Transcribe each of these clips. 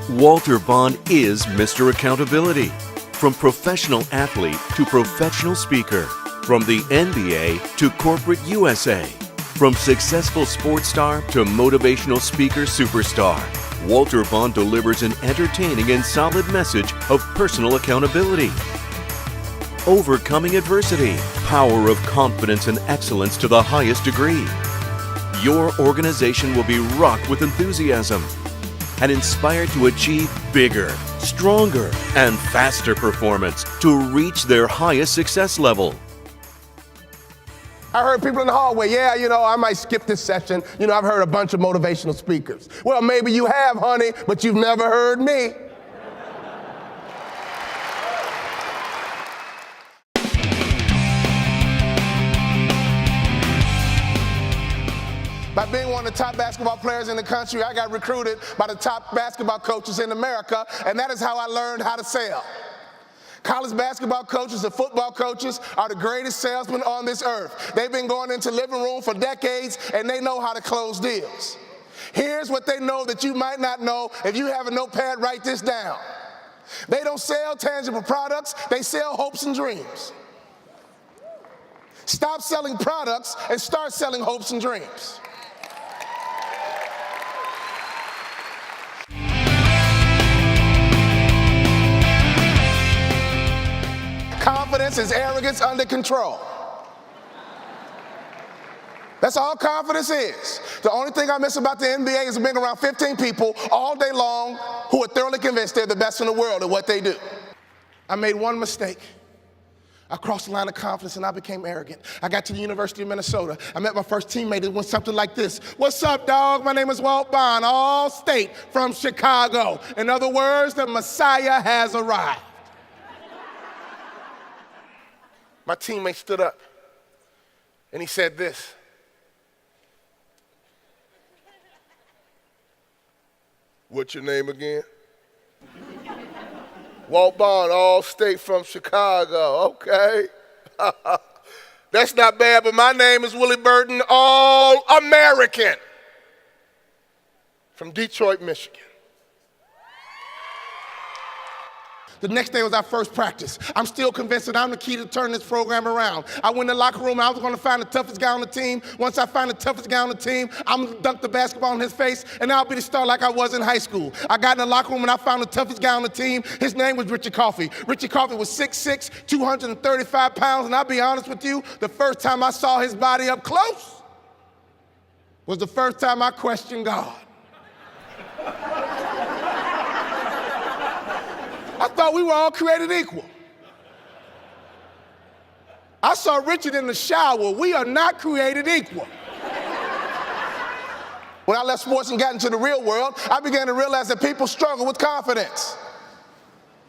Walter Bond is Mr. Accountability. From professional athlete to professional speaker. From the NBA to corporate USA. From successful sports star to motivational speaker superstar. Walter Bond delivers an entertaining and solid message of personal accountability. Overcoming adversity. Power of confidence and excellence to the highest degree. Your organization will be rocked with enthusiasm and inspired to achieve bigger, stronger, and faster performance to reach their highest success level. I heard people in the hallway, I might skip this session. I've heard a bunch of motivational speakers. Well, maybe you have, honey, but you've never heard me. By being one of the top basketball players in the country, I got recruited by the top basketball coaches in America, and that is how I learned how to sell. College basketball coaches and football coaches are the greatest salesmen on this earth. They've been going into living room for decades, and they know how to close deals. Here's what they know that you might not know. If you have a notepad, write this down. They don't sell tangible products, they sell hopes and dreams. Stop selling products and start selling hopes and dreams. Confidence is arrogance under control. That's all confidence is. The only thing I miss about the NBA is being around 15 people all day long who are thoroughly convinced they're the best in the world at what they do. I made one mistake. I crossed the line of confidence and I became arrogant. I got to the University of Minnesota. I met my first teammate. It went something like this. What's up, dog? My name is Walt Bond, All-State from Chicago. In other words, the Messiah has arrived. My teammate stood up and he said this. What's your name again? Walt Bond, All-State from Chicago. Okay. That's not bad, but my name is Willie Burton, All-American from Detroit, Michigan. The next day was our first practice. I'm still convinced that I'm the key to turn this program around. I went in the locker room, I was going to find the toughest guy on the team. Once I find the toughest guy on the team, I'm going to dunk the basketball in his face, and I'll be the star like I was in high school. I got in the locker room, and I found the toughest guy on the team. His name was Richie Coffey. Richie Coffey was 6'6", 235 pounds, and I'll be honest with you, the first time I saw his body up close was the first time I questioned God. I thought we were all created equal. I saw Richard in the shower. We are not created equal. When I left sports and got into the real world, I began to realize that people struggle with confidence.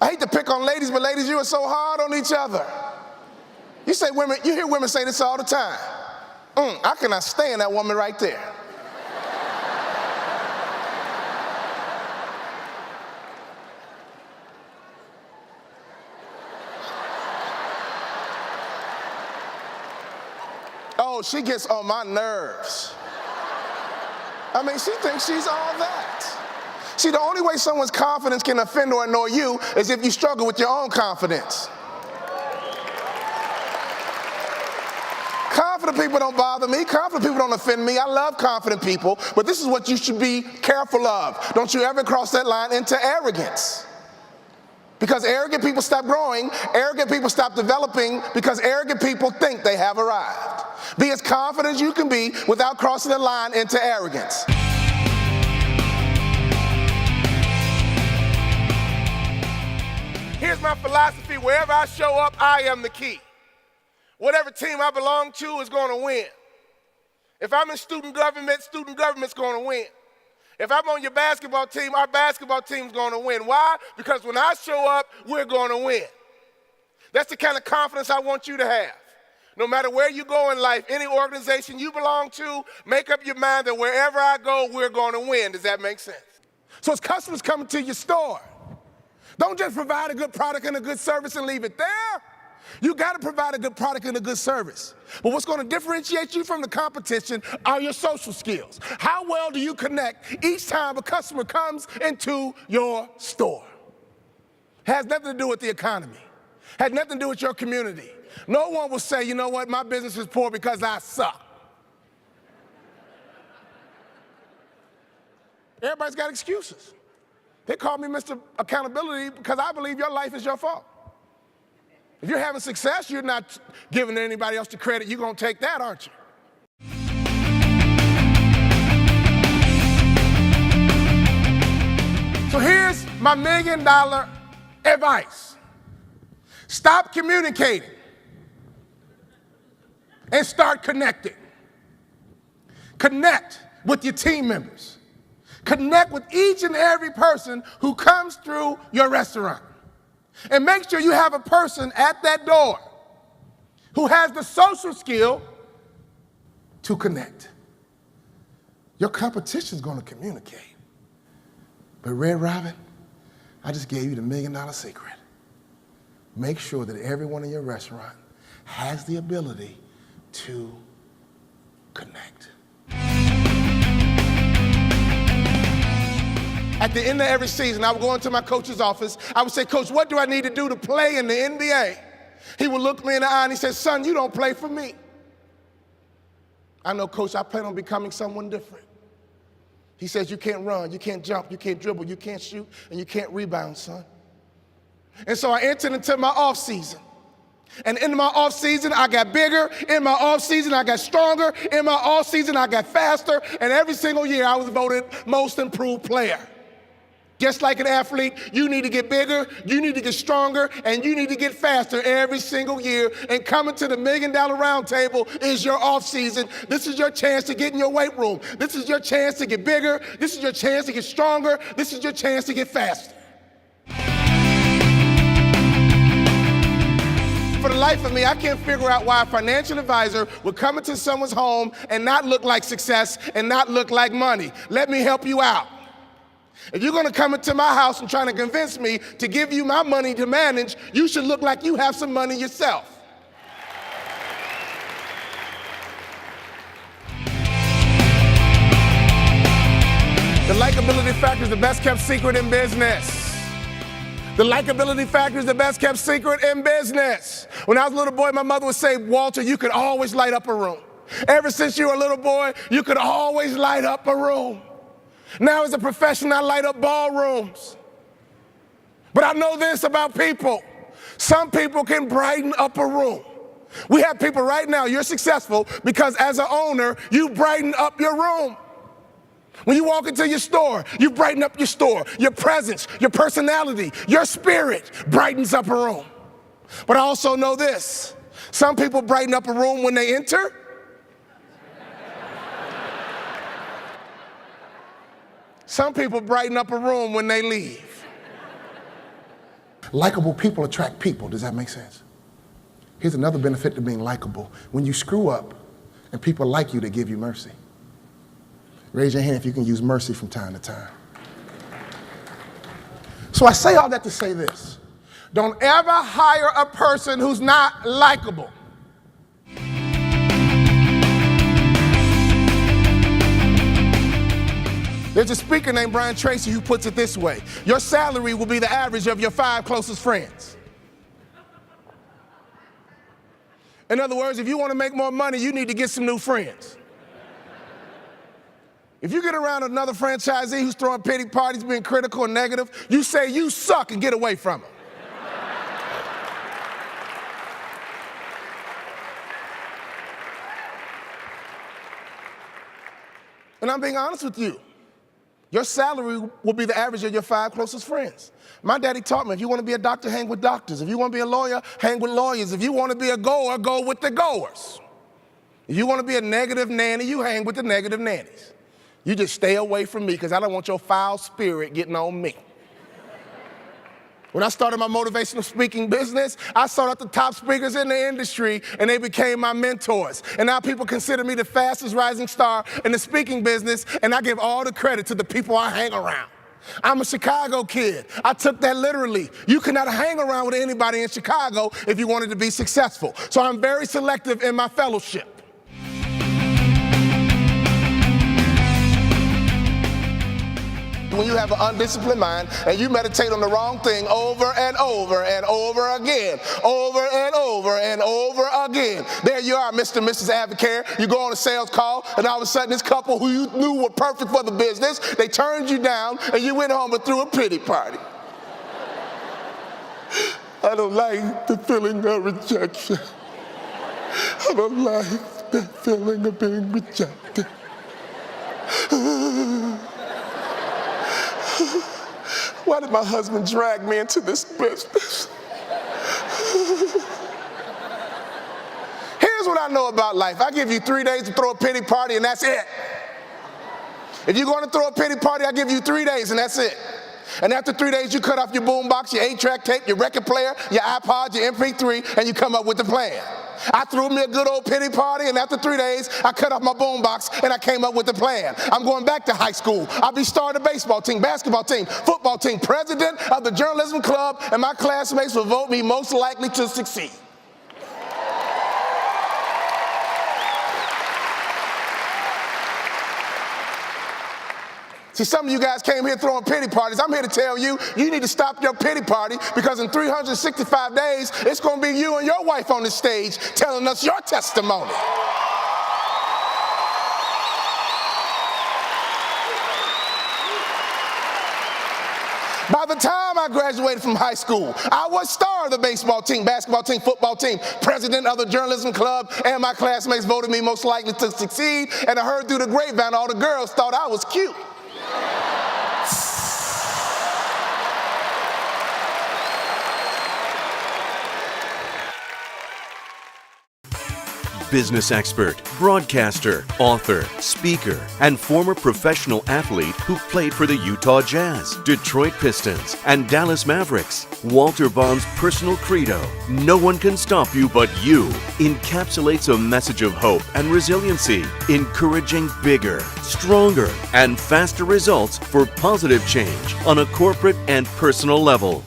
I hate to pick on ladies, but ladies, you are so hard on each other. You hear women say this all the time. I cannot stand that woman right there. Oh, she gets on my nerves. I mean, she thinks she's all that. See, the only way someone's confidence can offend or annoy you is if you struggle with your own confidence. Confident people don't bother me. Confident people don't offend me. I love confident people, but this is what you should be careful of. Don't you ever cross that line into arrogance. Because arrogant people stop growing, arrogant people stop developing, because arrogant people think they have arrived. Be as confident as you can be without crossing the line into arrogance. Here's my philosophy. Wherever I show up, I am the key. Whatever team I belong to is going to win. If I'm in student government's going to win. If I'm on your basketball team, our basketball team's going to win. Why? Because when I show up, we're going to win. That's the kind of confidence I want you to have. No matter where you go in life, any organization you belong to, make up your mind that wherever I go, we're going to win. Does that make sense? So as customers coming to your store, don't just provide a good product and a good service and leave it there. You got to provide a good product and a good service. But what's going to differentiate you from the competition are your social skills. How well do you connect each time a customer comes into your store? Has nothing to do with the economy. Has nothing to do with your community. No one will say, you know what, my business is poor because I suck. Everybody's got excuses. They call me Mr. Accountability because I believe your life is your fault. If you're having success, you're not giving anybody else the credit. You're going to take that, aren't you? So here's my $1 million advice. Stop communicating and start connecting. Connect with your team members. Connect with each and every person who comes through your restaurant. And make sure you have a person at that door who has the social skill to connect. Your competition is going to communicate. But Red Robin, I just gave you the $1 million secret. Make sure that everyone in your restaurant has the ability to connect. At the end of every season, I would go into my coach's office. I would say, Coach, what do I need to do to play in the NBA? He would look me in the eye and he said, son, you don't play for me. I know, Coach, I plan on becoming someone different. He says, you can't run, you can't jump, you can't dribble, you can't shoot, and you can't rebound, son. And so I entered into my off season. And in my off season, I got bigger. In my off season, I got stronger. In my off season, I got faster. And every single year, I was voted most improved player. Just like an athlete, you need to get bigger, you need to get stronger, and you need to get faster every single year. And coming to the $1 Million Round Table is your off season. This is your chance to get in your weight room. This is your chance to get bigger. This is your chance to get stronger. This is your chance to get faster. For the life of me, I can't figure out why a financial advisor would come into someone's home and not look like success and not look like money. Let me help you out. If you're going to come into my house and try to convince me to give you my money to manage, you should look like you have some money yourself. The likability factor is the best kept secret in business. The likability factor is the best kept secret in business. When I was a little boy, my mother would say, Walter, you could always light up a room. Ever since you were a little boy, you could always light up a room. Now as a professional, I light up ballrooms. But I know this about people. Some people can brighten up a room. We have people right now, you're successful because as an owner, you brighten up your room. When you walk into your store, you brighten up your store. Your presence, your personality, your spirit brightens up a room. But I also know this. Some people brighten up a room when they enter. Some people brighten up a room when they leave. Likeable people attract people. Does that make sense? Here's another benefit to being likable. When you screw up and people like you, they give you mercy. Raise your hand if you can use mercy from time to time. So I say all that to say this. Don't ever hire a person who's not likable. There's a speaker named Brian Tracy who puts it this way. Your salary will be the average of your 5 closest friends. In other words, if you want to make more money, you need to get some new friends. If you get around another franchisee who's throwing pity parties, being critical and negative, you say you suck and get away from him. And I'm being honest with you. Your salary will be the average of your 5 closest friends. My daddy taught me, if you want to be a doctor, hang with doctors. If you want to be a lawyer, hang with lawyers. If you want to be a goer, go with the goers. If you want to be a negative nanny, you hang with the negative nannies. You just stay away from me because I don't want your foul spirit getting on me. When I started my motivational speaking business, I sought out the top speakers in the industry and they became my mentors. And now people consider me the fastest rising star in the speaking business, and I give all the credit to the people I hang around. I'm a Chicago kid. I took that literally. You cannot hang around with anybody in Chicago if you wanted to be successful. So I'm very selective in my fellowship. When you have an undisciplined mind and you meditate on the wrong thing over and over and over again, over and over and over again. There you are, Mr. and Mrs. Advocate. You go on a sales call, and all of a sudden this couple who you knew were perfect for the business, they turned you down, and you went home and threw a pity party. I don't like the feeling of rejection. I don't like the feeling of being rejected. Why did my husband drag me into this business? Here's what I know about life. I give you 3 days to throw a pity party, and that's it. If you're going to throw a pity party, I give you 3 days, and that's it. And after 3 days, you cut off your boombox, your 8-track tape, your record player, your iPod, your MP3, and you come up with a plan. I threw me a good old pity party, and after 3 days, I cut off my boombox, and I came up with a plan. I'm going back to high school. I'll be starting a baseball team, basketball team, football team, president of the journalism club, and my classmates will vote me most likely to succeed. See, some of you guys came here throwing pity parties. I'm here to tell you, you need to stop your pity party, because in 365 days, it's going to be you and your wife on the stage telling us your testimony. By the time I graduated from high school, I was star of the baseball team, basketball team, football team, president of the journalism club, and my classmates voted me most likely to succeed, and I heard through the grapevine all the girls thought I was cute. Business expert, broadcaster, author, speaker, and former professional athlete who played for the Utah Jazz, Detroit Pistons, and Dallas Mavericks. Walter Bond's personal credo, "No one can stop you but you," encapsulates a message of hope and resiliency, encouraging bigger, stronger, and faster results for positive change on a corporate and personal level.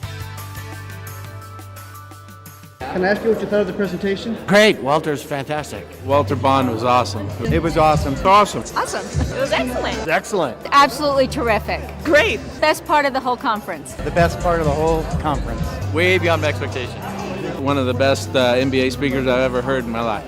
Can I ask you what you thought of the presentation? Great. Walter's fantastic. Walter Bond was awesome. It was awesome. Awesome. Awesome. It was excellent. Excellent. Absolutely terrific. Great. Best part of the whole conference. The best part of the whole conference. Way beyond my expectations. One of the best NBA speakers I've ever heard in my life.